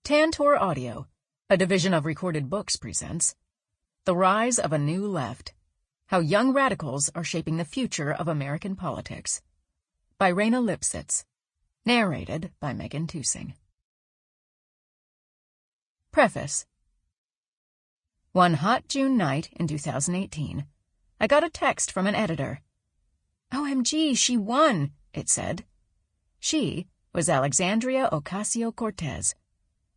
Tantor Audio, a division of Recorded Books, presents The Rise of a New Left, How Young Radicals Are Shaping the Future of American Politics, by Raina Lipsitz, narrated by Megan Tusing. Preface. One hot June night in 2018, I got a text from an editor. "OMG, she won," it said. She was Alexandria Ocasio-Cortez,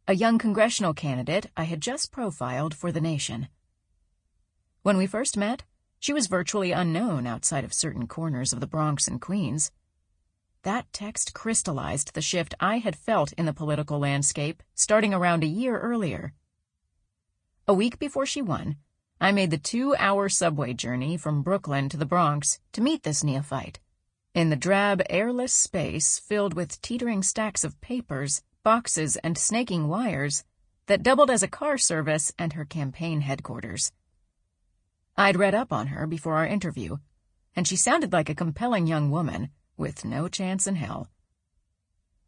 a young congressional candidate I had just profiled for The Nation. When we first met, she was virtually unknown outside of certain corners of the Bronx and Queens. That text crystallized the shift I had felt in the political landscape starting around a year earlier. A week before she won, I made the 2-hour subway journey from Brooklyn to the Bronx to meet this neophyte. In the drab, airless space filled with teetering stacks of papers, boxes, and snaking wires that doubled as a car service and her campaign headquarters. I'd read up on her before our interview, and she sounded like a compelling young woman with no chance in hell.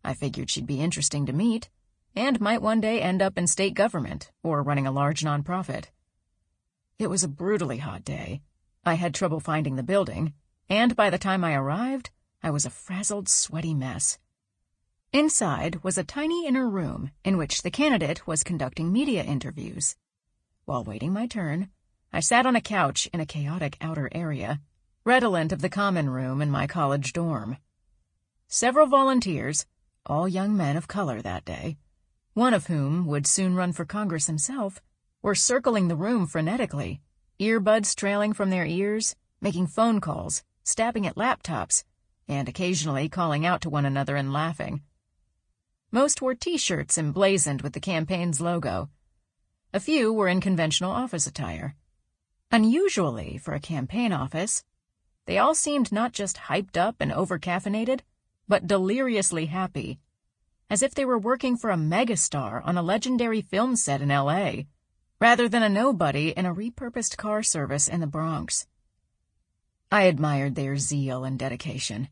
I figured she'd be interesting to meet, and might one day end up in state government or running a large nonprofit. It was a brutally hot day. I had trouble finding the building, and by the time I arrived, I was a frazzled, sweaty mess. Inside was a tiny inner room in which the candidate was conducting media interviews. While waiting my turn, I sat on a couch in a chaotic outer area, redolent of the common room in my college dorm. Several volunteers, all young men of color that day, one of whom would soon run for Congress himself, were circling the room frenetically, earbuds trailing from their ears, making phone calls, stabbing at laptops, and occasionally calling out to one another and laughing. Most wore T-shirts emblazoned with the campaign's logo. A few were in conventional office attire. Unusually for a campaign office, they all seemed not just hyped up and over-caffeinated, but deliriously happy, as if they were working for a megastar on a legendary film set in L.A., rather than a nobody in a repurposed car service in the Bronx. I admired their zeal and dedication,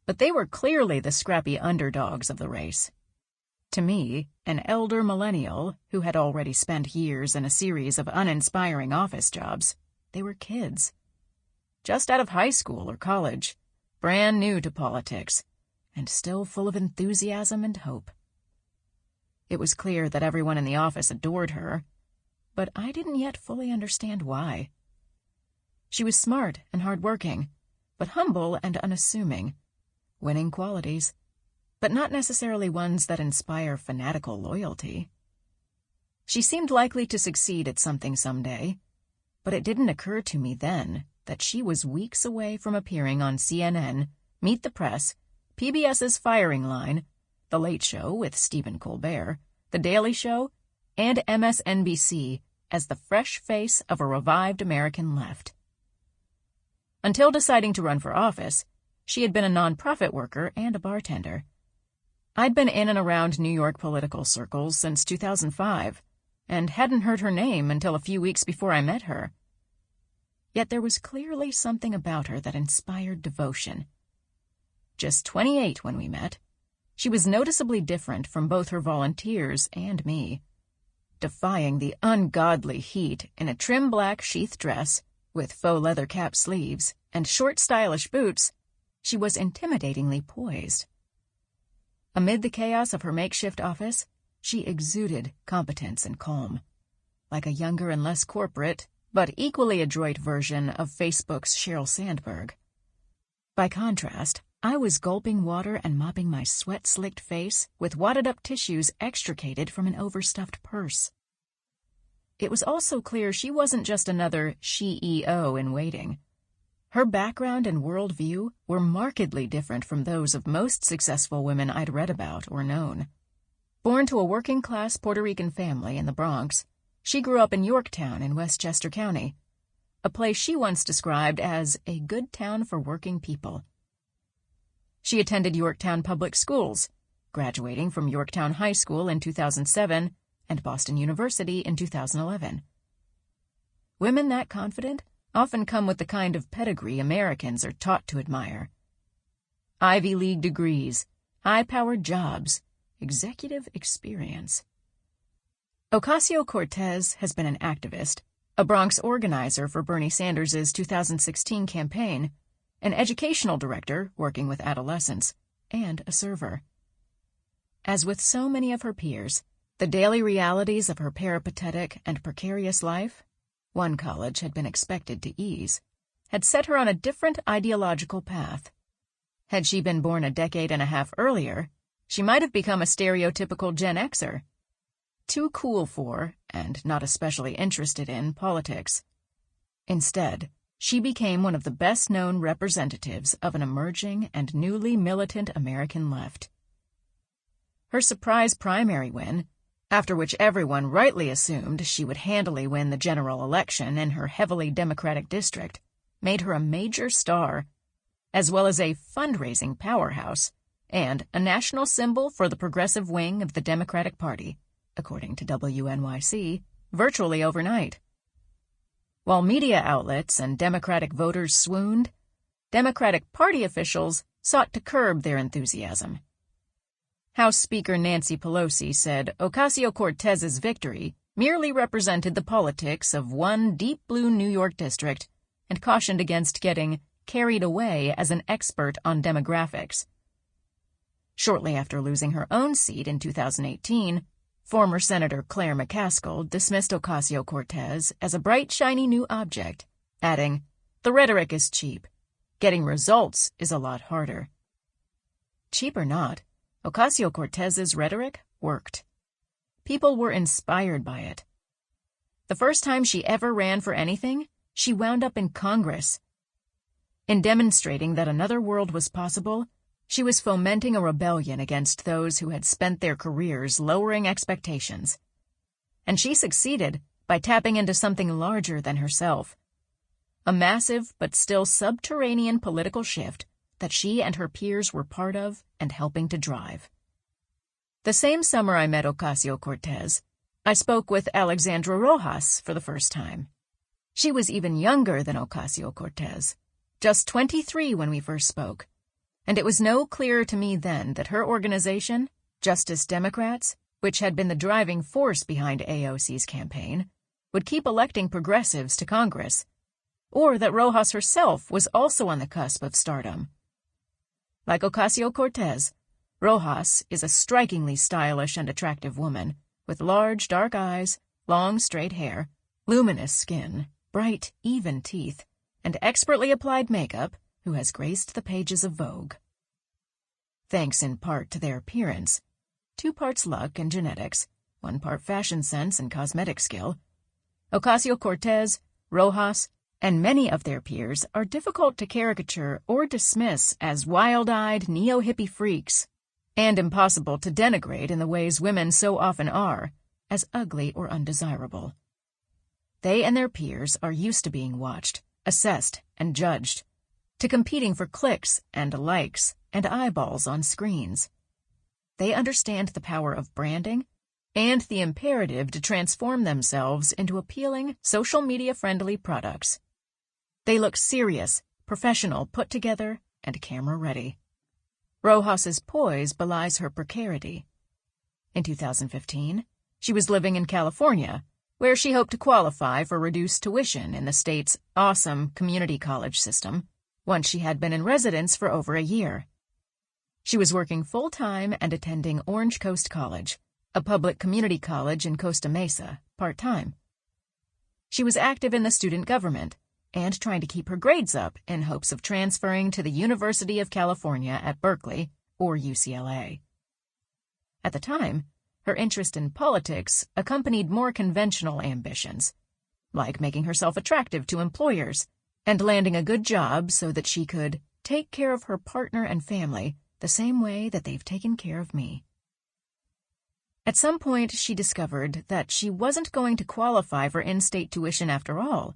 but they were clearly the scrappy underdogs of the race. To me, an elder millennial who had already spent years in a series of uninspiring office jobs, they were kids. Just out of high school or college, brand new to politics, and still full of enthusiasm and hope. It was clear that everyone in the office adored her, but I didn't yet fully understand why. She was smart and hardworking, but humble and unassuming, winning qualities, but not necessarily ones that inspire fanatical loyalty. She seemed likely to succeed at something someday, but it didn't occur to me then that she was weeks away from appearing on CNN, Meet the Press, PBS's Firing Line, The Late Show with Stephen Colbert, The Daily Show, and MSNBC as the fresh face of a revived American left. Until deciding to run for office, she had been a nonprofit worker and a bartender. I'd been in and around New York political circles since 2005, and hadn't heard her name until a few weeks before I met her. Yet there was clearly something about her that inspired devotion. Just 28 when we met, she was noticeably different from both her volunteers and me. Defying the ungodly heat in a trim black sheath dress with faux leather cap sleeves and short stylish boots, she was intimidatingly poised. Amid the chaos of her makeshift office, she exuded competence and calm, like a younger and less corporate, but equally adroit version of Facebook's Sheryl Sandberg. By contrast, I was gulping water and mopping my sweat-slicked face with wadded-up tissues extricated from an overstuffed purse. It was also clear she wasn't just another CEO in waiting. Her background and worldview were markedly different from those of most successful women I'd read about or known. Born to a working-class Puerto Rican family in the Bronx, she grew up in Yorktown in Westchester County, a place she once described as a good town for working people. She attended Yorktown Public Schools, graduating from Yorktown High School in 2007 and Boston University in 2011. Women that confident often come with the kind of pedigree Americans are taught to admire. Ivy League degrees, high-powered jobs, executive experience. Ocasio-Cortez has been an activist, a Bronx organizer for Bernie Sanders' 2016 campaign, an educational director working with adolescents, and a server. As with so many of her peers, the daily realities of her peripatetic and precarious life, one college had been expected to ease, had set her on a different ideological path. Had she been born a decade and a half earlier, she might have become a stereotypical Gen Xer, too cool for, and not especially interested in, politics. Instead, she became one of the best-known representatives of an emerging and newly militant American left. Her surprise primary win, after which everyone rightly assumed she would handily win the general election in her heavily Democratic district, made her a major star, as well as a fundraising powerhouse and a national symbol for the progressive wing of the Democratic Party, according to WNYC, virtually overnight. While media outlets and Democratic voters swooned, Democratic Party officials sought to curb their enthusiasm. House Speaker Nancy Pelosi said Ocasio-Cortez's victory merely represented the politics of one deep blue New York district and cautioned against getting carried away as an expert on demographics. Shortly after losing her own seat in 2018, former Senator Claire McCaskill dismissed Ocasio-Cortez as a bright, shiny new object, adding, "The rhetoric is cheap. Getting results is a lot harder." Cheap or not, Ocasio-Cortez's rhetoric worked. People were inspired by it. The first time she ever ran for anything, she wound up in Congress. In demonstrating that another world was possible, she was fomenting a rebellion against those who had spent their careers lowering expectations. And she succeeded by tapping into something larger than herself. A massive but still subterranean political shift that she and her peers were part of and helping to drive. The same summer I met Ocasio-Cortez, I spoke with Alexandria Rojas for the first time. She was even younger than Ocasio-Cortez, just 23 when we first spoke, and it was no clearer to me then that her organization, Justice Democrats, which had been the driving force behind AOC's campaign, would keep electing progressives to Congress, or that Rojas herself was also on the cusp of stardom. Like Ocasio-Cortez, Rojas is a strikingly stylish and attractive woman, with large, dark eyes, long, straight hair, luminous skin, bright, even teeth, and expertly applied makeup, who has graced the pages of Vogue. Thanks in part to their appearance, 2 parts luck and genetics, 1 part fashion sense and cosmetic skill, Ocasio-Cortez, Rojas, and many of their peers are difficult to caricature or dismiss as wild-eyed neo-hippie freaks, and impossible to denigrate in the ways women so often are, as ugly or undesirable. They and their peers are used to being watched, assessed, and judged, to competing for clicks and likes and eyeballs on screens. They understand the power of branding and the imperative to transform themselves into appealing, social media-friendly products. They look serious, professional, put together, and camera-ready. Rojas's poise belies her precarity. In 2015, she was living in California, where she hoped to qualify for reduced tuition in the state's awesome community college system, once she had been in residence for over a year. She was working full-time and attending Orange Coast College, a public community college in Costa Mesa, part-time. She was active in the student government and trying to keep her grades up in hopes of transferring to the University of California at Berkeley, or UCLA. At the time, her interest in politics accompanied more conventional ambitions, like making herself attractive to employers and landing a good job so that she could take care of her partner and family the same way that they've taken care of me. At some point, she discovered that she wasn't going to qualify for in-state tuition after all.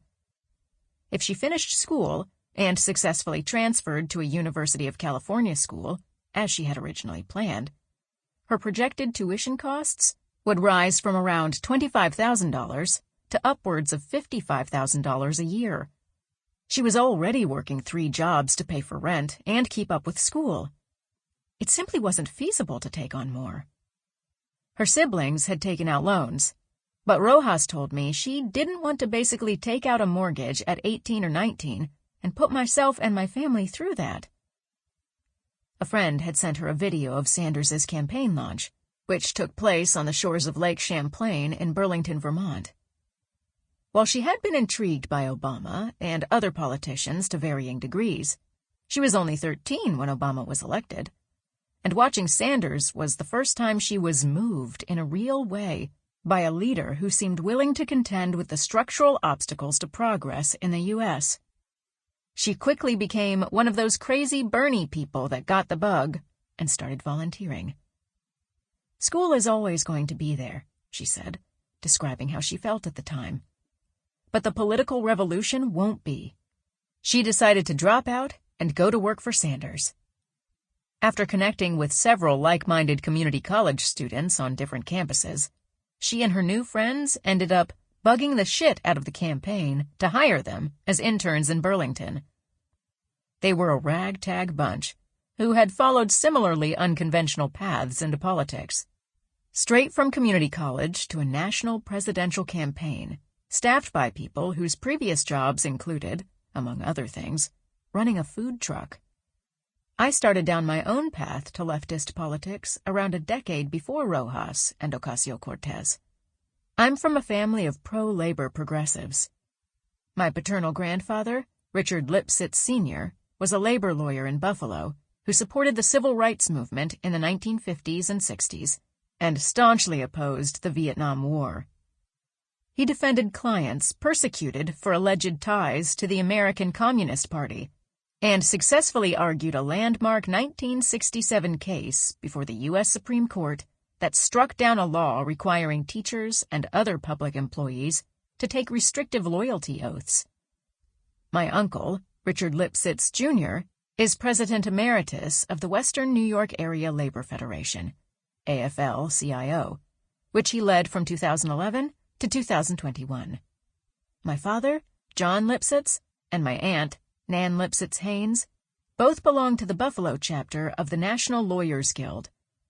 If she finished school and successfully transferred to a University of California school, as she had originally planned, her projected tuition costs would rise from around $25,000 to upwards of $55,000 a year. She was already working 3 jobs to pay for rent and keep up with school. It simply wasn't feasible to take on more. Her siblings had taken out loans, But Rojas told me she didn't want to basically take out a mortgage at 18 or 19 and put myself and my family through that. A friend had sent her a video of Sanders's campaign launch, which took place on the shores of Lake Champlain in Burlington, Vermont. While she had been intrigued by Obama and other politicians to varying degrees, she was only 13 when Obama was elected, and watching Sanders was the first time she was moved in a real way by a leader who seemed willing to contend with the structural obstacles to progress in the U.S. She quickly became one of those crazy Bernie people that got the bug and started volunteering. "School is always going to be there," she said, describing how she felt at the time. "But the political revolution won't be." She decided to drop out and go to work for Sanders. After connecting with several like-minded community college students on different campuses, she and her new friends ended up bugging the shit out of the campaign to hire them as interns in Burlington. They were a ragtag bunch who had followed similarly unconventional paths into politics. Straight from community college to a national presidential campaign, staffed by people whose previous jobs included, among other things, running a food truck. I started down my own path to leftist politics around a decade before Rojas and Ocasio-Cortez. I'm from a family of pro-labor progressives. My paternal grandfather, Richard Lipsitz Sr., was a labor lawyer in Buffalo who supported the civil rights movement in the 1950s and 60s and staunchly opposed the Vietnam War. He defended clients persecuted for alleged ties to the American Communist Party and successfully argued a landmark 1967 case before the U.S. Supreme Court that struck down a law requiring teachers and other public employees to take restrictive loyalty oaths. My uncle, Richard Lipsitz Jr., is President Emeritus of the Western New York Area Labor Federation, AFL-CIO, which he led from 2011 to 2021. My father, John Lipsitz, and my aunt, Nan Lipsitz Haynes, both belong to the Buffalo chapter of the National Lawyers Guild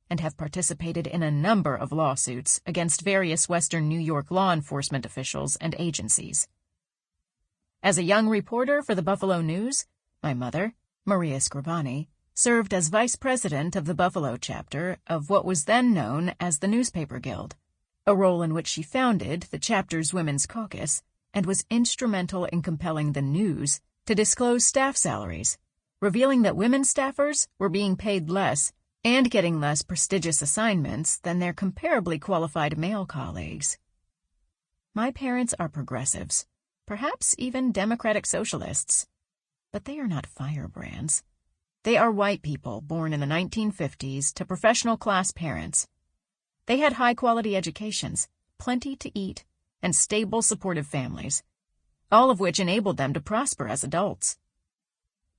and have participated in a number of lawsuits against various Western New York law enforcement officials and agencies. As a young reporter for the Buffalo News, my mother, Maria Scrivani, served as vice president of the Buffalo chapter of what was then known as the Newspaper Guild, a role in which she founded the chapter's Women's Caucus and was instrumental in compelling the News to disclose staff salaries, revealing that women staffers were being paid less and getting less prestigious assignments than their comparably qualified male colleagues. My parents are progressives, perhaps even Democratic Socialists, but they are not firebrands. They are white people born in the 1950s to professional-class parents. They had high-quality educations, plenty to eat, and stable, supportive families, all of which enabled them to prosper as adults.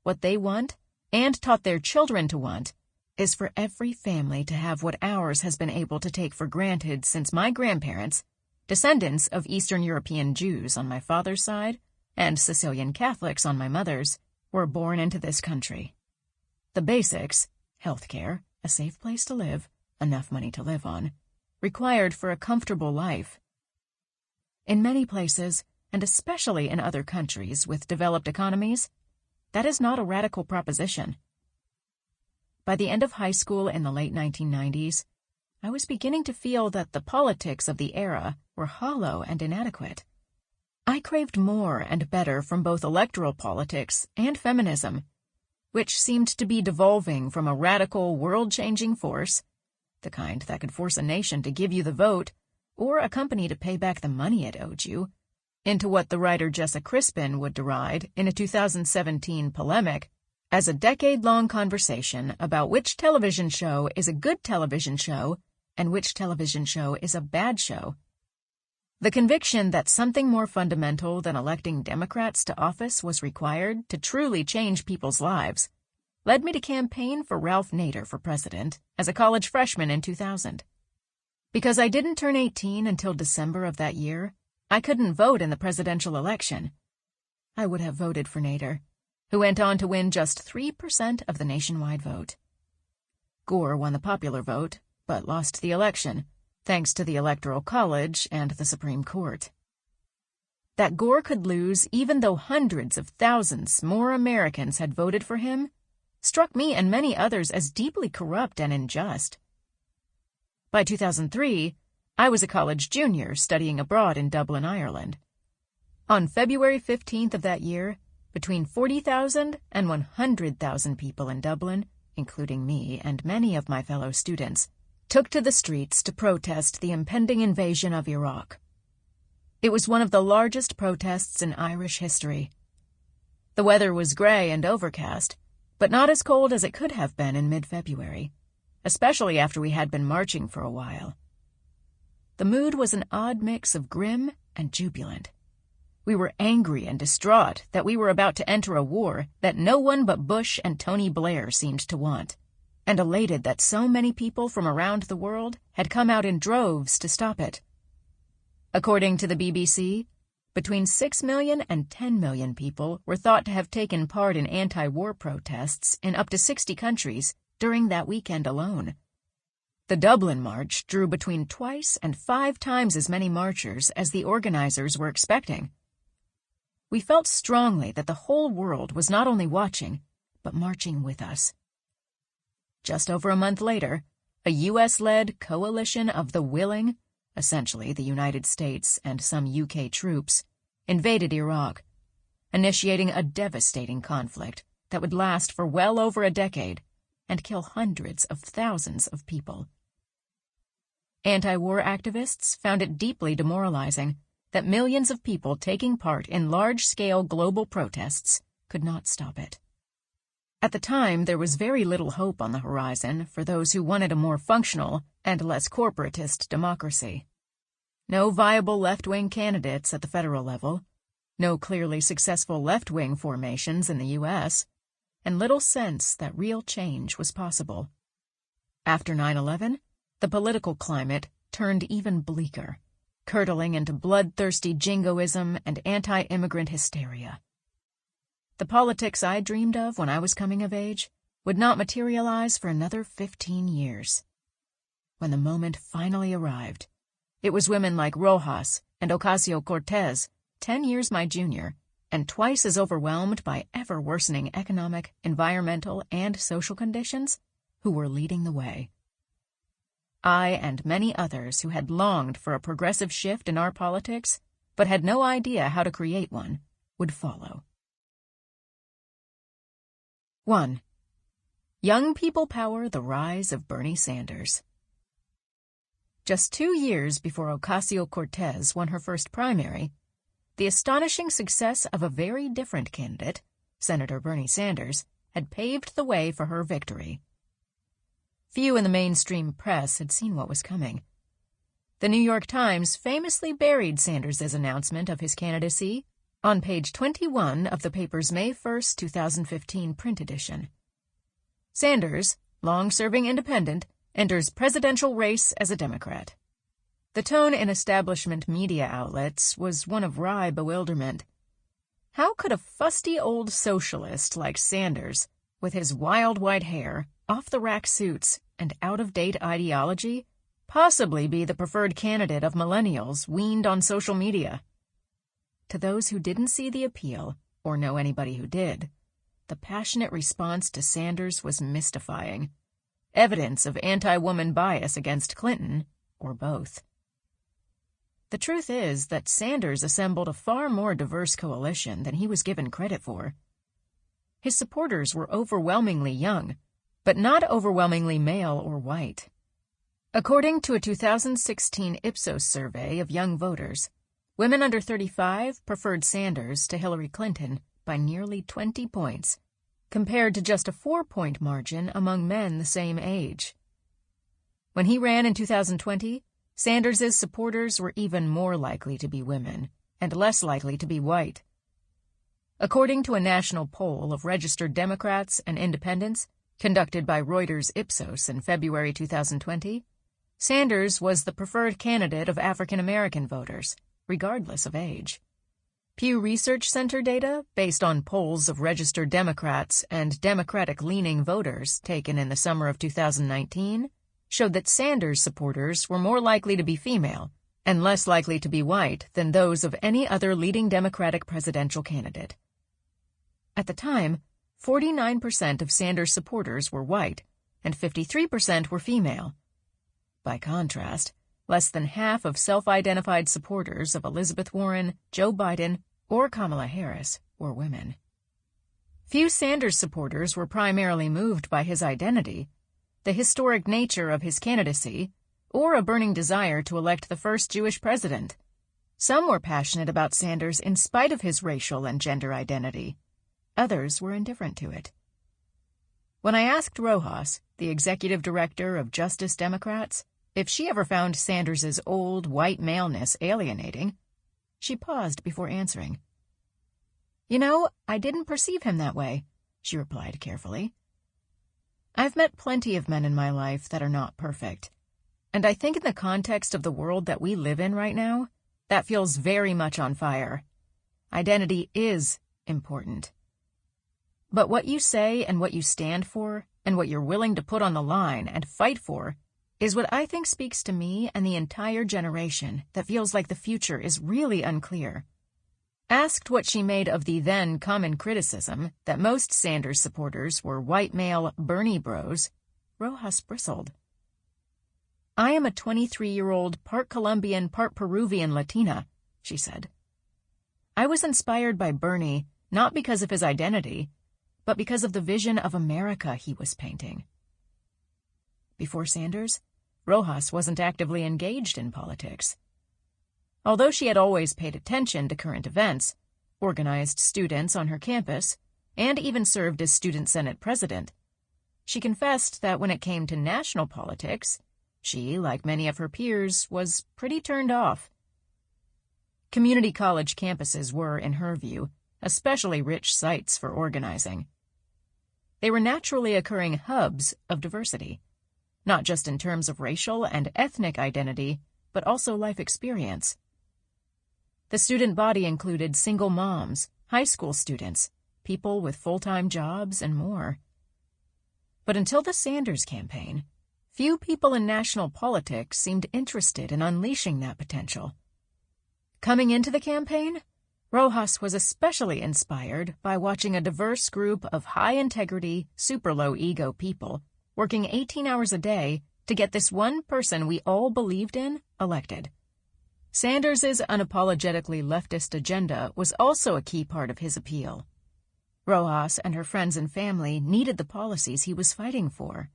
What they want, and taught their children to want, is for every family to have what ours has been able to take for granted since my grandparents, descendants of Eastern European Jews on my father's side and Sicilian Catholics on my mother's, were born into this country. The basics, health care, a safe place to live, enough money to live on, required for a comfortable life. In many places, and especially in other countries with developed economies, that is not a radical proposition. By the end of high school in the late 1990s, I was beginning to feel that the politics of the era were hollow and inadequate. I craved more and better from both electoral politics and feminism, which seemed to be devolving from a radical, world-changing force, the kind that could force a nation to give you the vote or a company to pay back the money it owed you, into what the writer Jessa Crispin would deride in a 2017 polemic as a decade-long conversation about which television show is a good television show and which television show is a bad show. The conviction that something more fundamental than electing Democrats to office was required to truly change people's lives led me to campaign for Ralph Nader for president as a college freshman in 2000. Because I didn't turn 18 until December of that year, I couldn't vote in the presidential election. I would have voted for Nader, who went on to win just 3% of the nationwide vote. Gore won the popular vote, but lost the election, thanks to the Electoral College and the Supreme Court. That Gore could lose even though hundreds of thousands more Americans had voted for him struck me and many others as deeply corrupt and unjust. By 2003, I was a college junior studying abroad in Dublin, Ireland. On February 15th of that year, between 40,000 and 100,000 people in Dublin, including me and many of my fellow students, took to the streets to protest the impending invasion of Iraq. It was one of the largest protests in Irish history. The weather was gray and overcast, but not as cold as it could have been in mid-February, especially after we had been marching for a while. The mood was an odd mix of grim and jubilant. We were angry and distraught that we were about to enter a war that no one but Bush and Tony Blair seemed to want, and elated that so many people from around the world had come out in droves to stop it. According to the BBC, between 6 million and 10 million people were thought to have taken part in anti-war protests in up to 60 countries during that weekend alone. The Dublin March drew between twice and 5 times as many marchers as the organizers were expecting. We felt strongly that the whole world was not only watching, but marching with us. Just over a month later, a U.S.-led coalition of the willing, essentially the United States and some UK troops, invaded Iraq, initiating a devastating conflict that would last for well over a decade and kill hundreds of thousands of people. Anti-war activists found it deeply demoralizing that millions of people taking part in large-scale global protests could not stop it. At the time, there was very little hope on the horizon for those who wanted a more functional and less corporatist democracy. No viable left-wing candidates at the federal level, no clearly successful left-wing formations in the U.S., and little sense that real change was possible. After 9/11, the political climate turned even bleaker, curdling into bloodthirsty jingoism and anti-immigrant hysteria. The politics I dreamed of when I was coming of age would not materialize for another 15 years. When the moment finally arrived, it was women like Rojas and Ocasio-Cortez, 10 years my junior, and twice as overwhelmed by ever-worsening economic, environmental, and social conditions, who were leading the way. I and many others who had longed for a progressive shift in our politics, but had no idea how to create one, would follow. 1. Young People Power: The Rise of Bernie Sanders. Just 2 years before Ocasio-Cortez won her first primary, the astonishing success of a very different candidate, Senator Bernie Sanders, had paved the way for her victory. Few in the mainstream press had seen what was coming. The New York Times famously buried Sanders' announcement of his candidacy on page 21 of the paper's May 1, 2015 print edition. Sanders, long-serving independent, enters presidential race as a Democrat. The tone in establishment media outlets was one of wry bewilderment. How could a fusty old socialist like Sanders, with his wild white hair, off-the-rack suits, and out-of-date ideology, possibly be the preferred candidate of millennials weaned on social media? To those who didn't see the appeal, or know anybody who did, the passionate response to Sanders was mystifying. Evidence of anti-woman bias against Clinton, or both. The truth is that Sanders assembled a far more diverse coalition than he was given credit for. His supporters were overwhelmingly young, but not overwhelmingly male or white. According to a 2016 Ipsos survey of young voters, women under 35 preferred Sanders to Hillary Clinton by nearly 20 points, compared to just a 4-point margin among men the same age. When he ran in 2020, Sanders' supporters were even more likely to be women and less likely to be white. According to a national poll of registered Democrats and independents conducted by Reuters Ipsos in February 2020, Sanders was the preferred candidate of African American voters, regardless of age. Pew Research Center data, based on polls of registered Democrats and Democratic-leaning voters taken in the summer of 2019, showed that Sanders supporters were more likely to be female and less likely to be white than those of any other leading Democratic presidential candidate. At the time, 49% of Sanders supporters were white and 53% were female. By contrast, less than half of self-identified supporters of Elizabeth Warren, Joe Biden, or Kamala Harris were women. Few Sanders supporters were primarily moved by his identity, the historic nature of his candidacy, or a burning desire to elect the first Jewish president. Some were passionate about Sanders in spite of his racial and gender identity. Others were indifferent to it. When I asked Rojas, the executive director of Justice Democrats, if she ever found Sanders's old white maleness alienating, she paused before answering. "You know, I didn't perceive him that way," she replied carefully. "I've met plenty of men in my life that are not perfect, and I think in the context of the world that we live in right now, that feels very much on fire. Identity is important. But what you say and what you stand for and what you're willing to put on the line and fight for is what I think speaks to me and the entire generation that feels like the future is really unclear." Asked what she made of the then common criticism that most Sanders supporters were white male Bernie bros, Rojas bristled. "I am a 23-year-old part Colombian, part Peruvian Latina," she said. "I was inspired by Bernie not because of his identity, but because of the vision of America he was painting." Before Sanders, Rojas wasn't actively engaged in politics. Although she had always paid attention to current events, organized students on her campus, and even served as student senate president, she confessed that when it came to national politics, she, like many of her peers, was pretty turned off. Community college campuses were, in her view, especially rich sites for organizing. They were naturally occurring hubs of diversity, not just in terms of racial and ethnic identity, but also life experience. The student body included single moms, high school students, people with full-time jobs, and more. But until the Sanders campaign, few people in national politics seemed interested in unleashing that potential. Coming into the campaign, Rojas was especially inspired by watching a diverse group of high-integrity, super-low-ego people working 18 hours a day to get this one person we all believed in elected. Sanders's unapologetically leftist agenda was also a key part of his appeal. Rojas and her friends and family needed the policies he was fighting for.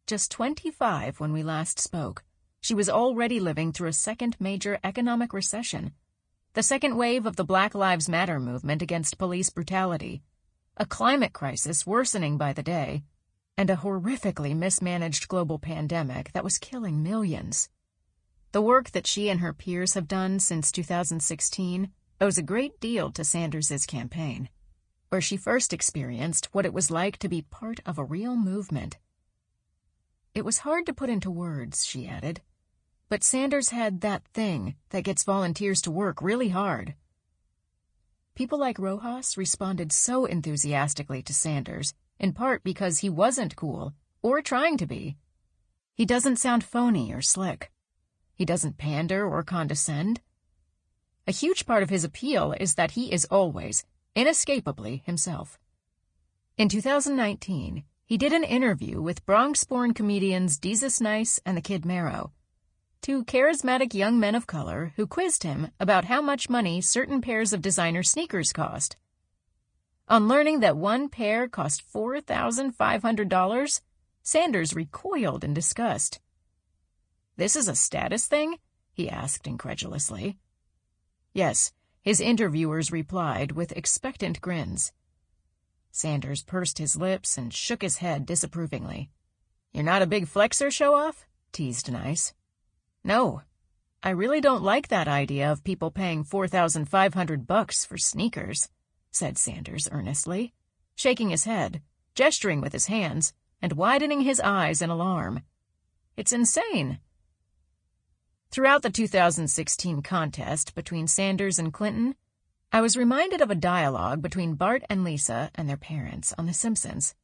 Just 25 when we last spoke, she was already living through a second major economic recession, the second wave of the Black Lives Matter movement against police brutality, a climate crisis worsening by the day, and a horrifically mismanaged global pandemic that was killing millions. The work that she and her peers have done since 2016 owes a great deal to Sanders's campaign, where she first experienced what it was like to be part of a real movement. "It was hard to put into words," she added, "but Sanders had that thing that gets volunteers to work really hard." People like Rojas responded so enthusiastically to Sanders, in part because he wasn't cool, or trying to be. He doesn't sound phony or slick. He doesn't pander or condescend. A huge part of his appeal is that he is always, inescapably, himself. In 2019, he did an interview with Bronx-born comedians Jesus Nice and the Kid Mero, two charismatic young men of color who quizzed him about how much money certain pairs of designer sneakers cost. On learning that one pair cost $4,500, Sanders recoiled in disgust. "This is a status thing?" he asked incredulously. Yes, his interviewers replied with expectant grins. Sanders pursed his lips and shook his head disapprovingly. "You're not a big flexer, show-off?" teased Nice. "No, I really don't like that idea of people paying $4,500 for sneakers," said Sanders earnestly, shaking his head, gesturing with his hands, and widening his eyes in alarm. "It's insane." Throughout the 2016 contest between Sanders and Clinton, I was reminded of a dialogue between Bart and Lisa and their parents on The Simpsons.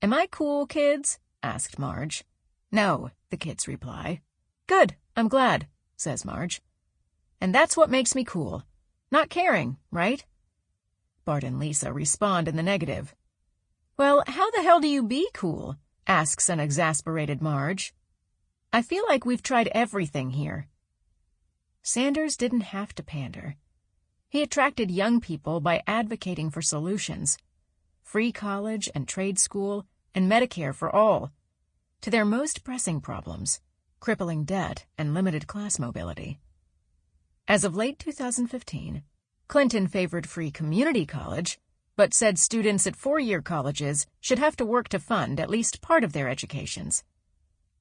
"Am I cool, kids?" asked Marge. No, the kids reply. Good, I'm glad, says Marge. And that's what makes me cool. Not caring, right? Bart and Lisa respond in the negative. Well, how the hell do you be cool? Asks an exasperated Marge. I feel like we've tried everything here. Sanders didn't have to pander. He attracted young people by advocating for solutions. Free college and trade school and Medicare for all. To their most pressing problems, crippling debt and limited class mobility. As of late 2015, Clinton favored free community college, but said students at four-year colleges should have to work to fund at least part of their educations.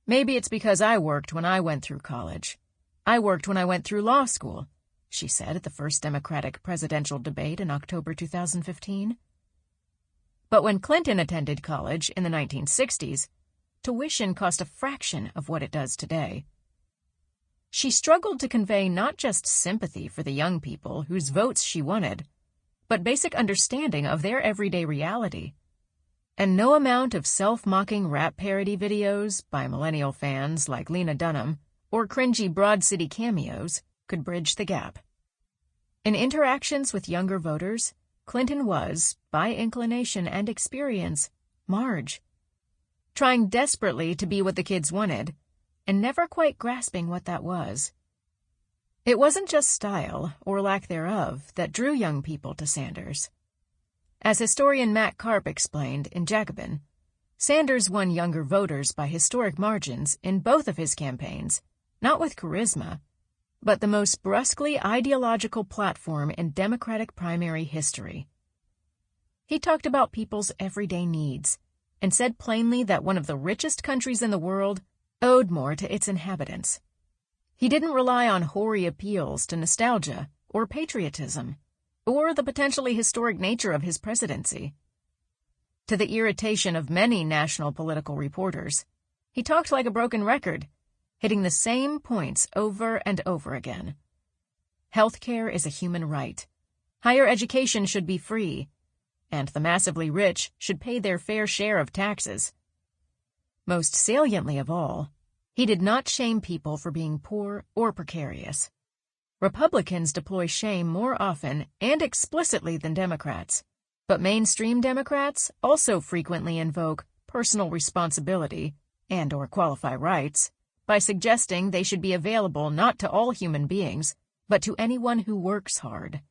Maybe it's because I worked when I went through college. I worked when I went through law school, she said at the first Democratic presidential debate in October 2015. But when Clinton attended college in the 1960s, tuition cost a fraction of what it does today. She struggled to convey not just sympathy for the young people whose votes she wanted, but basic understanding of their everyday reality. And no amount of self-mocking rap parody videos by millennial fans like Lena Dunham or cringy Broad City cameos could bridge the gap. In interactions with younger voters, Clinton was, by inclination and experience, Marge, trying desperately to be what the kids wanted, and never quite grasping what that was. It wasn't just style, or lack thereof, that drew young people to Sanders. As historian Matt Karp explained in Jacobin, Sanders won younger voters by historic margins in both of his campaigns, not with charisma, but the most brusquely ideological platform in Democratic primary history. He talked about people's everyday needs, and said plainly that one of the richest countries in the world owed more to its inhabitants. He didn't rely on hoary appeals to nostalgia or patriotism, or the potentially historic nature of his presidency. To the irritation of many national political reporters, he talked like a broken record, hitting the same points over and over again. Healthcare is a human right. Higher education should be free, and the massively rich should pay their fair share of taxes. Most saliently of all, he did not shame people for being poor or precarious. Republicans deploy shame more often and explicitly than Democrats, but mainstream Democrats also frequently invoke personal responsibility and/or qualify rights by suggesting they should be available not to all human beings, but to anyone who works hard.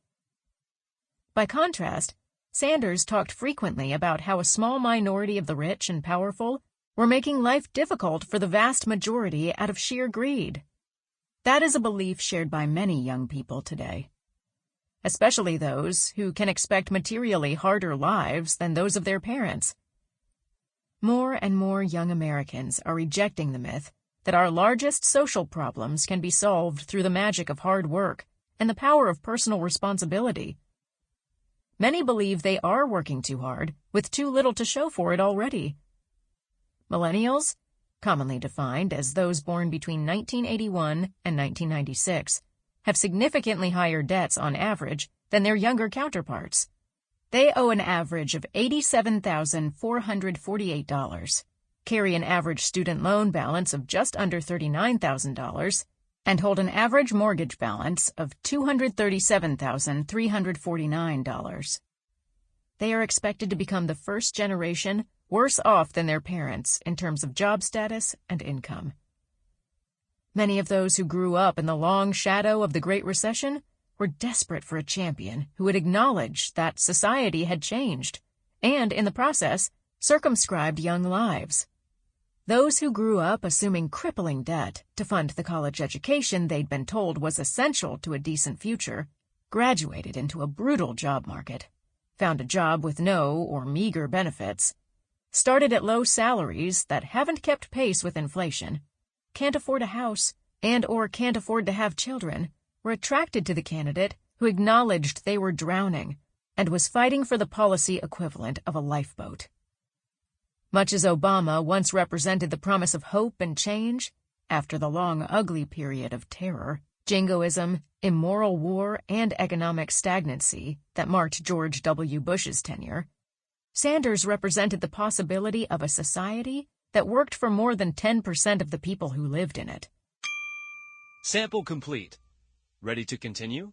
By contrast, Sanders talked frequently about how a small minority of the rich and powerful were making life difficult for the vast majority out of sheer greed. That is a belief shared by many young people today, especially those who can expect materially harder lives than those of their parents. More and more young Americans are rejecting the myth that our largest social problems can be solved through the magic of hard work and the power of personal responsibility. Many believe they are working too hard, with too little to show for it already. Millennials, commonly defined as those born between 1981 and 1996, have significantly higher debts on average than their younger counterparts. They owe an average of $87,448, carry an average student loan balance of just under $39,000, and hold an average mortgage balance of $237,349. They are expected to become the first generation worse off than their parents in terms of job status and income. Many of those who grew up in the long shadow of the Great Recession were desperate for a champion who would acknowledge that society had changed and, in the process, circumscribed young lives. Those who grew up assuming crippling debt to fund the college education they'd been told was essential to a decent future graduated into a brutal job market, found a job with no or meager benefits, started at low salaries that haven't kept pace with inflation, can't afford a house, and/or can't afford to have children, were attracted to the candidate who acknowledged they were drowning and was fighting for the policy equivalent of a lifeboat. Much as Obama once represented the promise of hope and change, after the long, ugly period of terror, jingoism, immoral war, and economic stagnancy that marked George W. Bush's tenure, Sanders represented the possibility of a society that worked for more than 10% of the people who lived in it. Sample complete. Ready to continue?